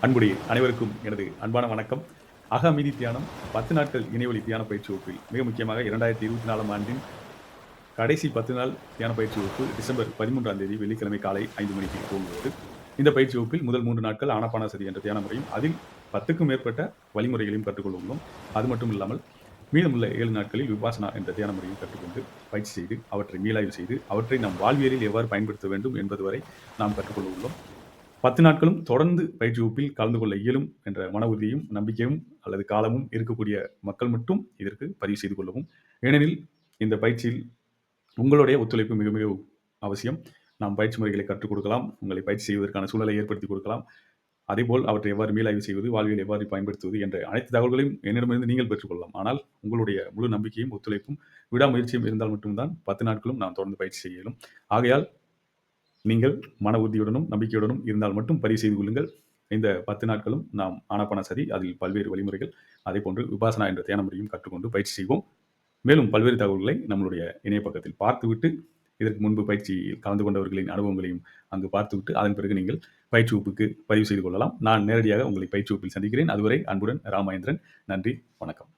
அன்புடைய அனைவருக்கும் எனது அன்பான வணக்கம். அகஅமைதி தியானம் 10 நாட்கள் இணையவழி தியான பயிற்சி வகுப்பில் மிக முக்கியமாக 2024ஆம் ஆண்டின் கடைசி 10 நாள் தியான பயிற்சி வகுப்பு டிசம்பர் 13ஆம் தேதி வெள்ளிக்கிழமை காலை 5 மணிக்கு துவங்குகிறது. இந்த பயிற்சி வகுப்பில் முதல் 3 நாட்கள் ஆனாபானசதி என்ற தியான முறையும், அதில் 10க்கும் மேற்பட்ட வழிமுறைகளையும் கற்றுக்கொள்ள உள்ளோம். அது மட்டும் இல்லாமல் மீதமுள்ள 7 நாட்களில் விபாசனா என்ற தியான முறையும் கற்றுக்கொண்டு பயிற்சி செய்து, அவற்றை மீளாய்வு செய்து, அவற்றை நம் வாழ்வியலில் எவ்வாறு பயன்படுத்த வேண்டும் என்பது வரை நாம் கற்றுக்கொள்ள உள்ளோம். 10 நாட்களும் தொடர்ந்து பயிற்சி வகுப்பில் கலந்து கொள்ள இயலும் என்ற மன உறுதியும், நம்பிக்கையும் அல்லது காலமும் இருக்கக்கூடிய மக்கள் மட்டும் இதற்கு பதிவு செய்து கொள்ளவும். ஏனெனில் இந்த பயிற்சியில் உங்களுடைய ஒத்துழைப்பு மிக மிக அவசியம். நாம் பயிற்சி முறைகளை கற்றுக் கொடுக்கலாம். உங்களை பயிற்சி செய்வதற்கான சூழலை ஏற்படுத்திக் கொடுக்கலாம். அதேபோல் அவற்றை எவ்வாறு மீளாய்வு செய்வது, வாழ்வியல் எவ்வாறு பயன்படுத்துவது என்ற அனைத்து தகவல்களையும் என்னிடமிருந்து நீங்கள் பெற்றுக்கொள்ளலாம். ஆனால் உங்களுடைய முழு நம்பிக்கையும், ஒத்துழைப்பும், விடாமுயற்சியும் இருந்தால் மட்டும் தான் 10 நாட்களும் நாம் தொடர்ந்து பயிற்சி செய்ய இயலும். ஆகையால் நீங்கள் மன உறுதியுடனும், நம்பிக்கையுடனும் இருந்தால் மட்டும் பதிவு செய்து கொள்ளுங்கள். இந்த 10 நாட்களும் நாம் ஆனாபானசதி, அதில் பல்வேறு வழிமுறைகள், அதேபோன்று விபாசனா என்ற தியான முறையும் கற்றுக்கொண்டு பயிற்சி செய்வோம். மேலும் பல்வேறு தகவல்களை நம்மளுடைய இணைய பக்கத்தில் பார்த்துவிட்டு, இதற்கு முன்பு பயிற்சியில் கலந்து கொண்டவர்களின் அனுபவங்களையும் அங்கு பார்த்துவிட்டு, அதன் பிறகு நீங்கள் பயிற்சி வகுப்புக்கு பதிவு செய்து கொள்ளலாம். நான் நேரடியாக உங்களை பயிற்சி வகுப்பில் சந்திக்கிறேன். அதுவரை அன்புடன் ராமேந்திரன். நன்றி, வணக்கம்.